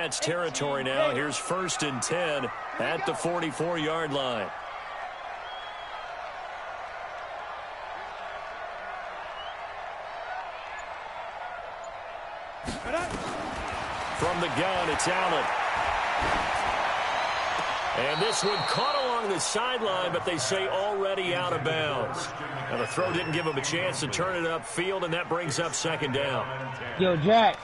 Pats territory now. Here's 1st and 10 at the 44-yard line. From the gun, it's Allen. And this one caught along the sideline, but they say already out of bounds. Now the throw didn't give him a chance to turn it upfield, and that brings up 2nd down. Yo, Jack.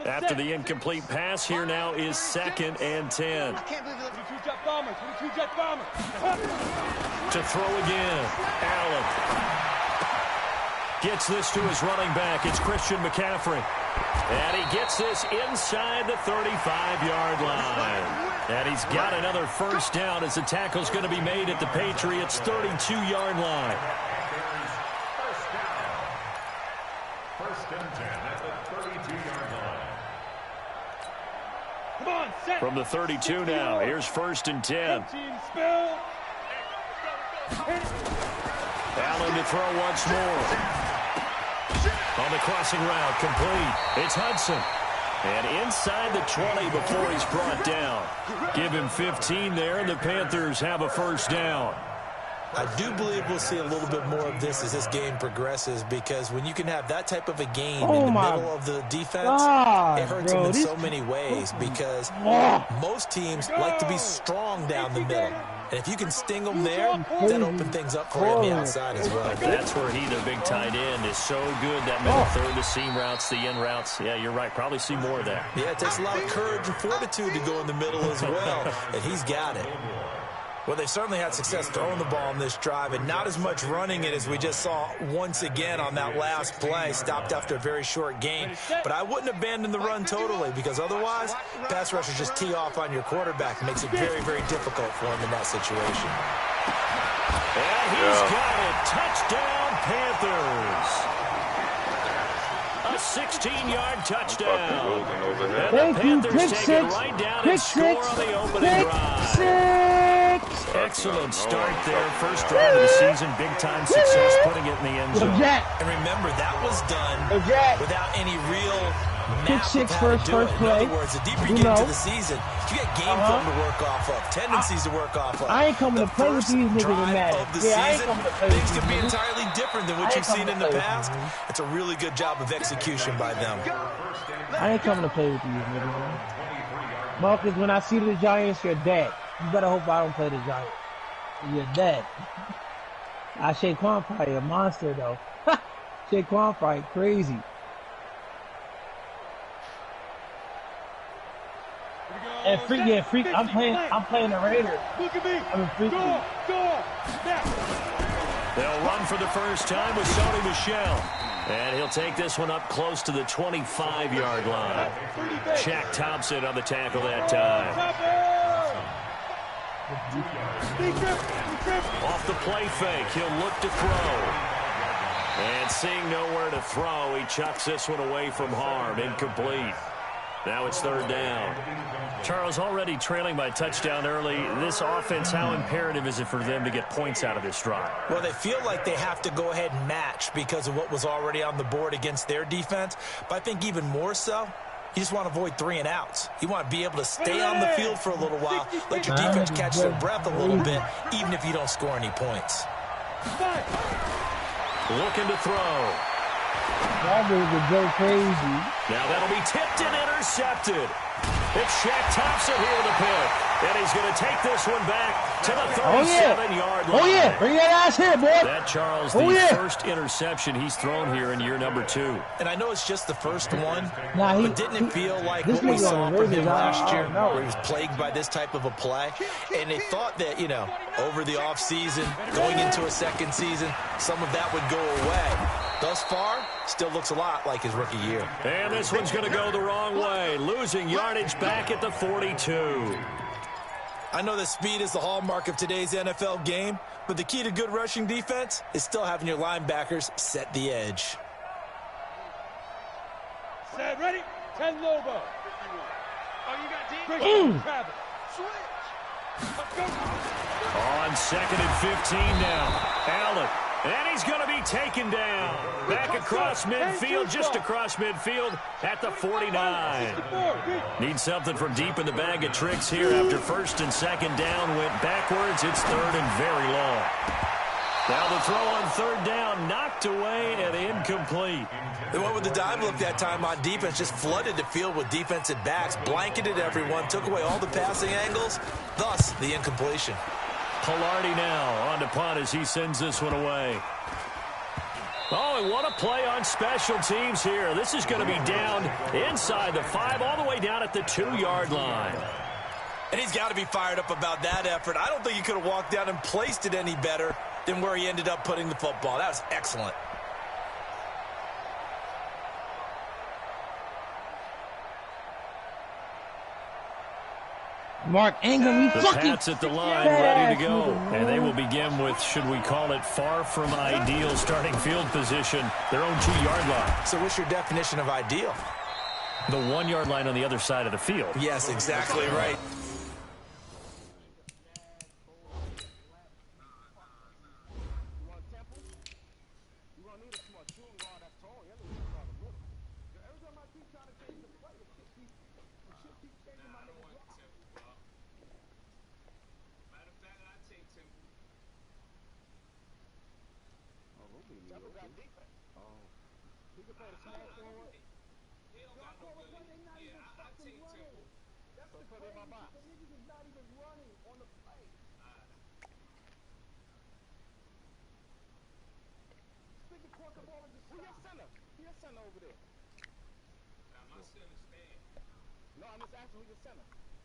After the incomplete pass, here now is 2nd and 10. I can't believe it. 22-jet bomber. 22-jet bomber. To throw again. Allen gets this to his running back. It's Christian McCaffrey. And he gets this inside the 35-yard line. And he's got another 1st down as the tackle's going to be made at the Patriots' 32-yard line. From the 32 now, here's 1st and 10. Allen to throw once more. On the crossing route, complete. It's Hudson. And inside the 20 before he's brought down. Give him 15 there, and the Panthers have a 1st down. I do believe we'll see a little bit more of this as this game progresses, because when you can have that type of a gain in the middle of the defense, it hurts them in so many ways, because most teams like to be strong down the middle. And if you can sting them there, that opens things up for you on the outside as well. That's where he, the big tight end, is so good. That middle third, the seam routes, the in routes. Yeah, you're right. Probably see more of that. Yeah, it takes a lot of courage and fortitude to go in the middle as well, and he's got it. Well, they've certainly had success throwing the ball on this drive, and not as much running it as we just saw once again on that last play. Stopped after a very short gain. But I wouldn't abandon the run totally, because otherwise, pass rushers just tee off on your quarterback. It makes it very, very difficult for him in that situation. And he's got it. Touchdown, Panthers. A 16-yard touchdown. And the Panthers take it right down and score on the opening drive. Excellent start there. First drive of the season. Big-time success putting it in the end zone. And remember, that was done without any real map of how to do it. In other words, the deeper you get into the season, you get game film to work off of, tendencies to work off of. I ain't coming to play with these niggas in Madden. Things can be entirely different than what you've seen in the past. It's a really good job of execution by them. I ain't coming to play with these niggas, man. Marcus, when I see the Giants, you're dead. You better hope I don't play the Giants. You're dead. Shaquan probably a monster, though. Shaquan probably crazy. And freak. I'm playing the Raiders. Look at me. I'm freaking. They'll run for the first time with Sony Michel. And he'll take this one up close to the 25-yard line. Shaq Thompson on the tackle that time. Off the play fake, he'll look to throw. And seeing nowhere to throw, he chucks this one away from harm. Incomplete. Now it's 3rd down. Charles, already trailing by touchdown early. This offense, how imperative is it for them to get points out of this drive? Well, they feel like they have to go ahead and match because of what was already on the board against their defense. But I think even more so, you just want to avoid 3 and outs. You want to be able to stay on the field for a little while, let your defense catch their breath a little bit, even if you don't score any points. Looking to throw. That dude would go crazy. Now that'll be tipped and intercepted. It's Shaq Thompson here with the pick. And he's going to take this one back to the 37-yard line. Oh, yeah. Bring that ass here, boy. That, Charles, the first interception he's thrown here in year number 2. And I know it's just the first one, but didn't it feel like what we saw from him last year, where he was plagued by this type of a play? And they thought that, over the offseason, going into a second season, some of that would go away. Thus far, still looks a lot like his rookie year. And this one's going to go the wrong way, losing yardage back at the 42. I know that speed is the hallmark of today's NFL game, but the key to good rushing defense is still having your linebackers set the edge. Set, ready? 10 Lobo. Oh, you got D? Switch. On 2nd and 15 now. Allen And he's going to be taken down. Back across midfield, just across midfield at the 49. Need something from deep in the bag of tricks here after first and second down went backwards. It's third and very long. Now the throw on third down, knocked away and incomplete. They went with the dive look that time on defense, just flooded the field with defensive backs, blanketed everyone, took away all the passing angles, thus the incompletion. Pilardi now on to punt as he sends this one away. Oh, and what a play on special teams here. This is going to be down inside the 5, all the way down at the 2-yard line. And he's got to be fired up about that effort. I don't think he could have walked down and placed it any better than where he ended up putting the football. That was excellent. Mark Ingram, we fucking... The Pats at the line, ready to go. And they will begin with, should we call it, far from ideal starting field position, their own 2-yard line. So what's your definition of ideal? The 1-yard line on the other side of the field. Yes, exactly right.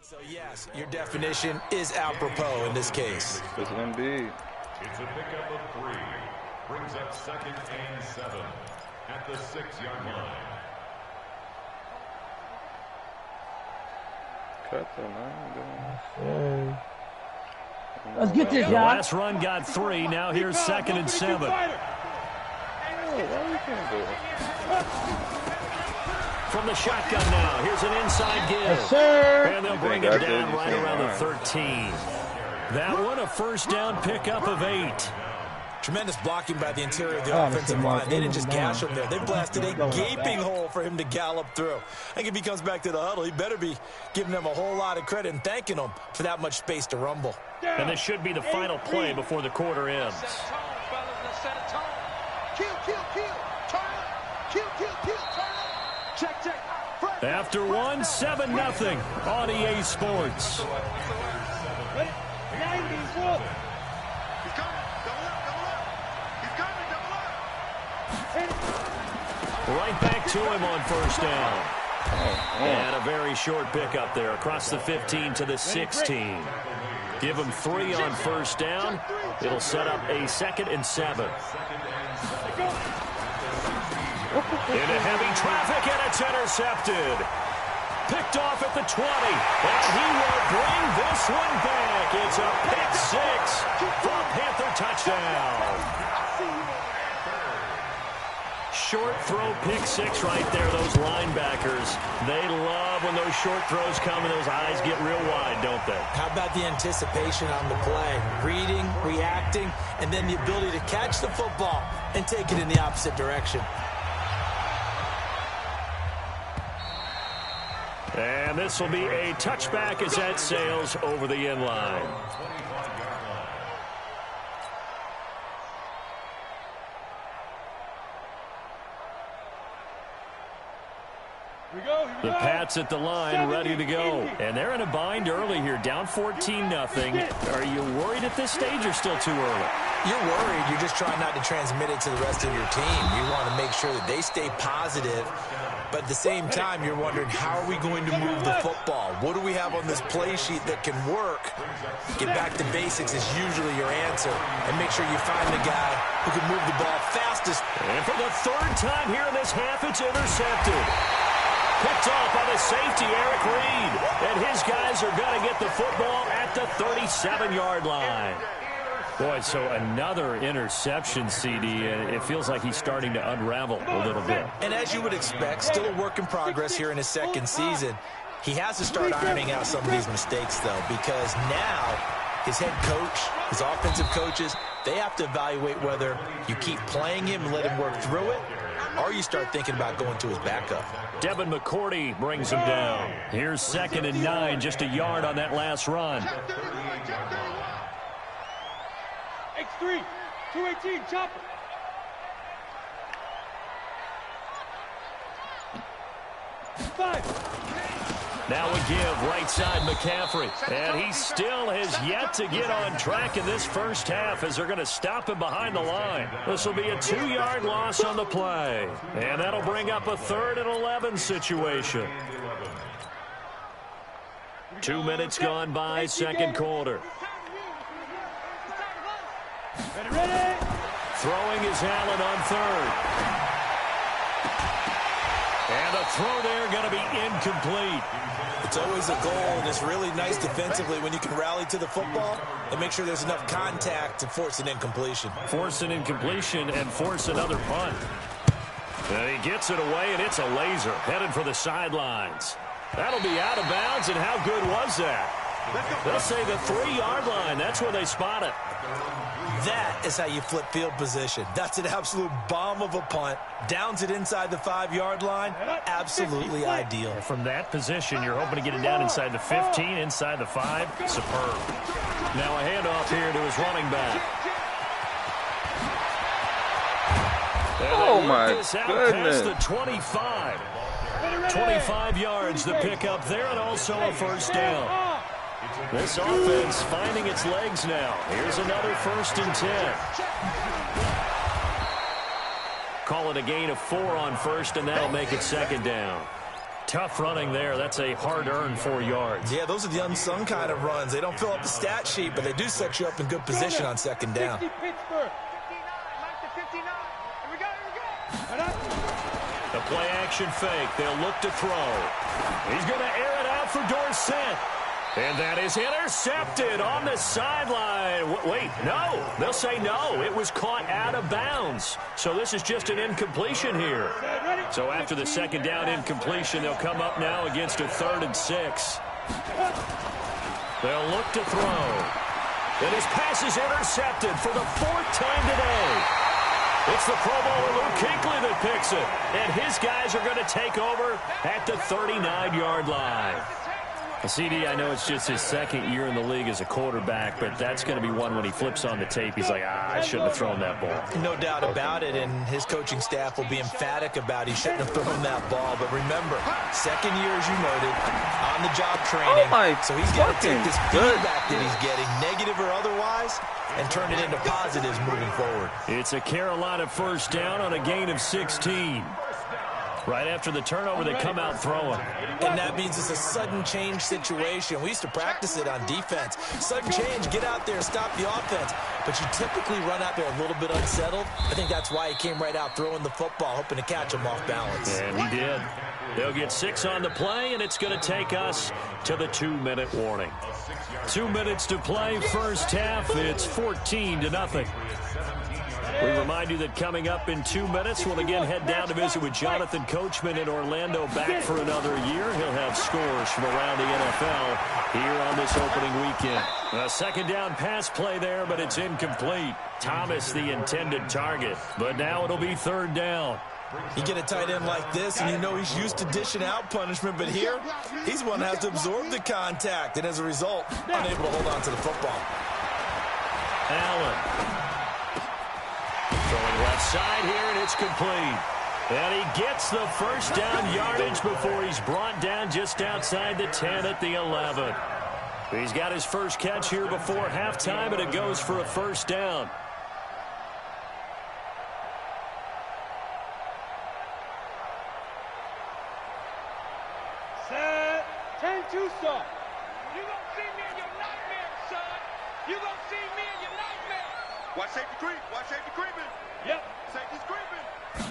So, yes, your definition is apropos in this case. It's indeed. It's a pickup of 3. Brings up 2nd and 7 at the 6-yard line. Cut the line. Let's get this, The y'all. last run got 3. Now here's 2nd and 7. From the shotgun now. Here's an inside give. Yes, sir. And they'll bring it down right around the 13. That one a first down pickup of 8. Tremendous blocking by the interior of the offensive line. They didn't just gash him there. They blasted a gaping hole for him to gallop through. I think if he comes back to the huddle, he better be giving them a whole lot of credit and thanking them for that much space to rumble. And this should be the final play before the quarter ends. After 1, 7-0 on EA Sports. Right back to him on first down. And a very short pickup there across the 15 to the 16. Give him 3 on first down. It'll set up a 2nd and 7. Into heavy traffic, and it's intercepted. Picked off at the 20, and he will bring this one back. It's a pick 6 for a Panther touchdown. Short throw pick 6 right there, those linebackers. They love when those short throws come and those eyes get real wide, don't they? How about the anticipation on the play? Reading, reacting, and then the ability to catch the football and take it in the opposite direction. And this will be a touchback as that sails over the end line. The Pats at the line, ready to go. And they're in a bind early here, down 14-0. Are you worried at this stage or still too early? You're worried. You're just trying not to transmit it to the rest of your team. You want to make sure that they stay positive. But at the same time, you're wondering, how are we going to move the football? What do we have on this play sheet that can work? Get back to basics is usually your answer. And make sure you find the guy who can move the ball fastest. And for the 3rd time here in this half, it's intercepted. Picked off by the safety, Eric Reed. And his guys are going to get the football at the 37-yard line. Boy, so another interception, CD, and it feels like he's starting to unravel a little bit. And as you would expect, still a work in progress here in his 2nd season. He has to start ironing out some of these mistakes, though, because now his head coach, his offensive coaches, They have to evaluate whether you keep playing him and let him work through it, or you start thinking about going to his backup. Devin McCourty brings him down. Here's 2nd and 9, just a yard on that last run. X3, 218, chopper. Now a give right side McCaffrey. And he still has yet to get on track in this first half as they're going to stop him behind the line. This will be a 2-yard loss on the play. And that'll bring up a 3rd and 11 situation. 2 minutes gone by, second quarter. Ready. Throwing is Allen on 3rd. And the throw there going to be incomplete. It's always a goal, and it's really nice defensively when you can rally to the football and make sure there's enough contact to force an incompletion. Force an incompletion and force another punt. And he gets it away, and it's a laser headed for the sidelines. That'll be out of bounds, and how good was that? They'll say the 3-yard line. That's where they spot it. That is how you flip field position. That's an absolute bomb of a punt. Downs it inside the 5-yard line. Absolutely ideal. From that position, you're hoping to get it down inside the 15, inside the 5. Superb. Now a handoff here to his running back. Oh, my goodness. Past the 25. 25 yards to pick up there, and also a first down. This offense finding its legs now. Here's another 1st and 10. Call it a gain of 4 on 1st, and that'll make it 2nd down. Tough running there. That's a hard-earned 4 yards. Yeah, those are the unsung kind of runs. They don't fill up the stat sheet, but they do set you up in good position on 2nd down. The play-action fake. They'll look to throw. He's going to air it out for Dorsett. And that is intercepted on the sideline. Wait, no. They'll say no. It was caught out of bounds. So this is just an incompletion here. So after the 2nd down incompletion, they'll come up now against a 3rd and 6. They'll look to throw. And his pass is intercepted for the 4th time today. It's the Pro Bowler Luke Kuechly that picks it. And his guys are going to take over at the 39-yard line. CD, I know it's just his 2nd year in the league as a quarterback, but that's going to be one when he flips on the tape. He's like, I shouldn't have thrown that ball. No doubt about it, and his coaching staff will be emphatic about he shouldn't have thrown that ball. But remember, 2nd year, as you noted, on-the-job training. So he's got to take this feedback that he's getting, negative or otherwise, and turn it into positives moving forward. It's a Carolina first down on a gain of 16. Right after the turnover, they come out throwing. And that means it's a sudden change situation. We used to practice it on defense. Sudden change, get out there, stop the offense. But you typically run out there a little bit unsettled. I think that's why he came right out throwing the football, hoping to catch him off balance. And he did. They'll get 6 on the play, and it's going to take us to the 2-minute warning. 2 minutes to play, first half. It's 14-0. We remind you that coming up in 2 minutes, we'll again head down to visit with Jonathan Coachman in Orlando, back for another year. He'll have scores from around the NFL here on this opening weekend. A 2nd down pass play there, but it's incomplete. Thomas the intended target, but now it'll be 3rd down. You get a tight end like this, and you know he's used to dishing out punishment, but here, he's one that has to absorb the contact, and as a result, unable to hold on to the football. Allen. Throwing left side here, and it's complete. And he gets the first down yardage before he's brought down just outside the 10 at the 11. He's got his first catch here before halftime, and it goes for a first down. Set. 10-2 stop. You gonna see me in your nightmare, son. You gonna see me in your nightmare. Watch safety creep. Watch safety creeping. Yep. Safety's creeping.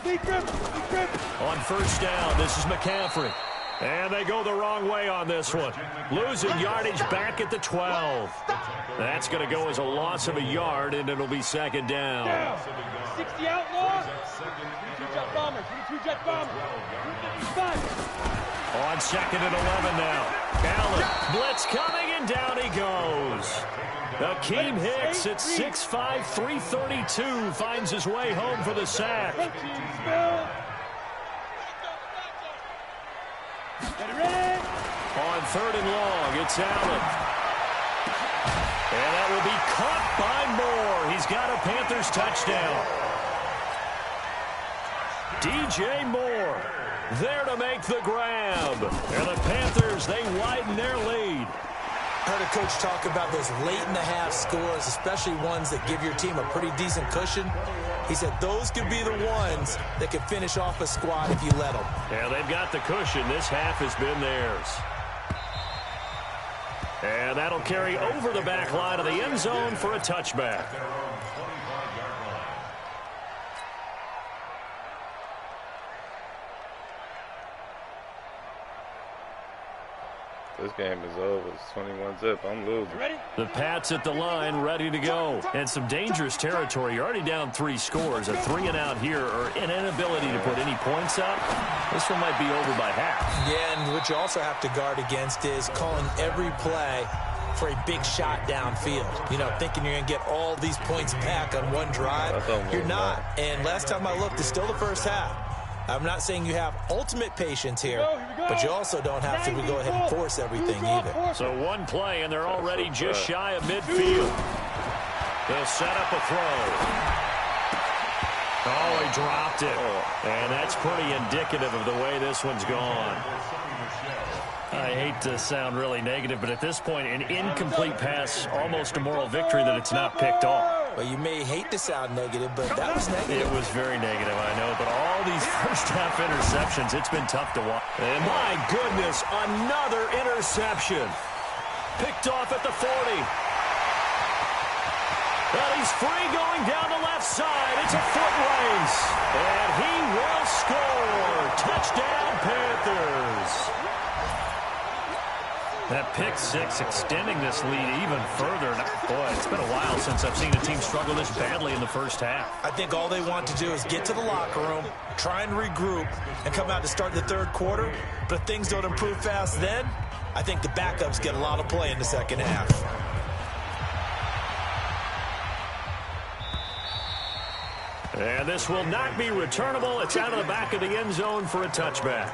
Deep grip. Deep grip. On first down, this is McCaffrey. And they go the wrong way on this one. Losing yardage back at the 12. That's going to go as a loss of a yard, and it'll be 2nd down. 60 outlaws. 22 jet bombers. 22 jet bombers. 255. On 2nd and 11 now. Allen, blitz coming And down he goes. Akeem Hicks at 6'5", 332 finds his way home for the sack. On 3rd and long, it's Allen. And that will be caught by Moore. He's got a Panthers touchdown. DJ Moore there to make the grab. And the Panthers, they widen their lead. Heard a coach talk about those late-in-the-half scores, especially ones that give your team a pretty decent cushion. He said those could be the ones that could finish off a squad if you let them. Yeah, they've got the cushion. This half has been theirs. And that'll carry over the back line of the end zone for a touchback. This game is over. It's 21-zip. I'm losing. Ready? The Pats at the line, ready to go. And some dangerous territory. You're already down 3 scores. A 3-and-out here, or an inability to put any points up. This one might be over by half. Yeah, and what you also have to guard against is calling every play for a big shot downfield. You know, thinking you're going to get all these points back on one drive. You're not. And last time I looked, it's still the first half. I'm not saying you have ultimate patience here, but you also don't have to go ahead and force everything either. So one play, and they're already just shy of midfield. They'll set up a throw. Oh, he dropped it. And that's pretty indicative of the way this one's gone. I hate to sound really negative, but at this point, an incomplete pass, almost a moral victory that it's not picked off. Well, you may hate to sound negative, but that was negative. It was very negative, I know, but all these first-half interceptions, it's been tough to watch. And my goodness, another interception. Picked off at the 40. Well, he's free going down the left side. It's a foot race. And he will score. Touchdown, Panthers. That pick six extending this lead even further. Boy, it's been a while since I've seen a team struggle this badly in the first half. I think all they want to do is get to the locker room, try and regroup, and come out to start the third quarter. But if things don't improve fast then, I think the backups get a lot of play in the second half. And this will not be returnable. It's out of the back of the end zone for a touchback.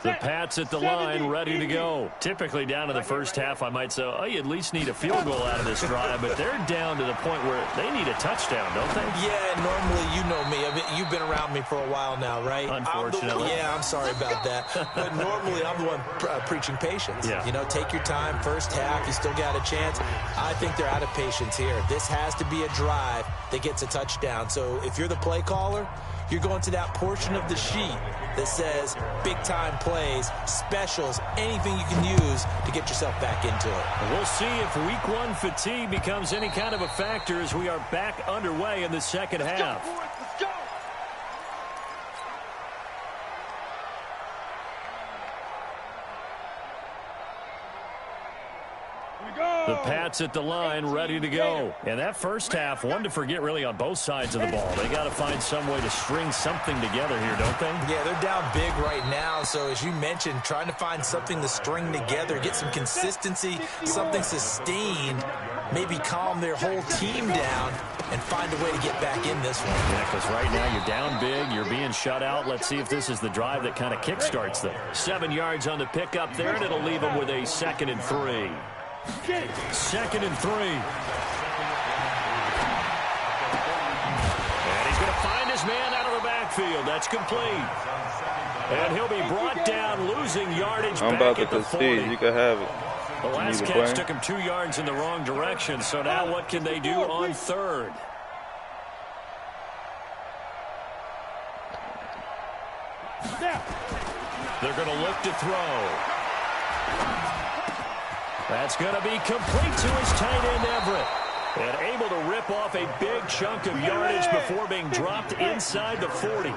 The Pats at the line, ready to go. Typically down to the first half, I might say, oh, you at least need a field goal out of this drive, but they're down to the point where they need a touchdown, don't they? Yeah, normally, you know me. You've been around me for a while now, right? Unfortunately. I'm sorry about that. But normally, I'm the one preaching patience. Yeah. You know, take your time, first half, you still got a chance. I think they're out of patience here. This has to be a drive that gets a touchdown. So if you're the play caller, you're going to that portion of the sheet that says big-time plays, specials, anything you can use to get yourself back into it. We'll see if week one fatigue becomes any kind of a factor as we are back underway in the second half. Let's go. The Pats at the line, ready to go. And that first half, one to forget really on both sides of the ball. They got to find some way to string something together here, don't they? Yeah, they're down big right now. So as you mentioned, trying to find something to string together, get some consistency, something sustained, maybe calm their whole team down and find a way to get back in this one. Yeah, because right now you're down big, you're being shut out. Let's see if this is the drive that kind of kickstarts them. 7 yards on the pickup there, and it'll leave them with a 2nd and 3. 2nd and 3. And he's going to find his man out of the backfield. That's complete. And he'll be brought down, losing yardage I'm back about to at the 40. concede. You can have it. The last catch took him 2 yards in the wrong direction. So now what can they do on 3rd? They're going to look to throw. That's going to be complete to his tight end, Everett. And able to rip off a big chunk of yardage before being dropped inside the 40.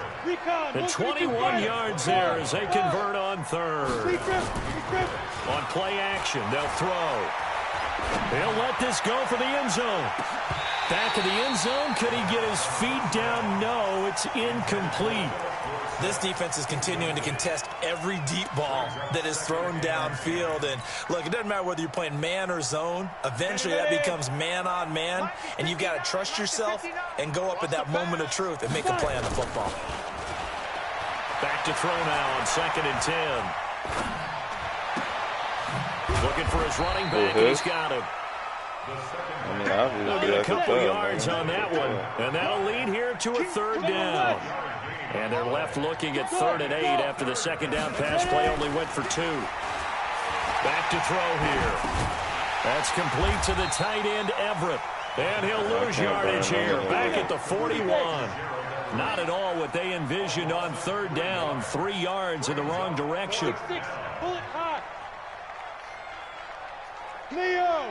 And 21 yards there as they convert on 3rd. On play action, they'll throw. He'll let this go for the end zone. Back in the end zone. Could he get his feet down? No, it's incomplete. This defense is continuing to contest every deep ball that is thrown downfield. And, look, it doesn't matter whether you're playing man or zone. Eventually, that becomes man-on-man, and you've got to trust yourself and go up at that moment of truth and make a play on the football. Back to throw now on 2nd and 10. Looking for his running back, and he's got him. I mean, They'll get a couple yards on that one, Yeah. and that'll lead here to a 3rd down. And they're left looking at 3rd and 8 after the 2nd down pass play only went for 2. Back to throw here. That's complete to the tight end, Everett. And he'll lose yardage here, back at the 41. Not at all what they envisioned on 3rd down. 3 yards in the wrong direction. Bullet hot. Leo.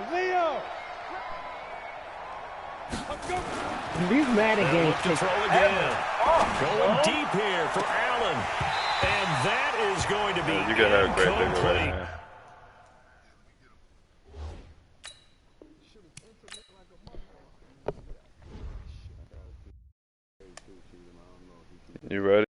These Madden games To throw again. Going deep here for Allen. And that is going to be You gotta have a great day incomplete. right now. You ready?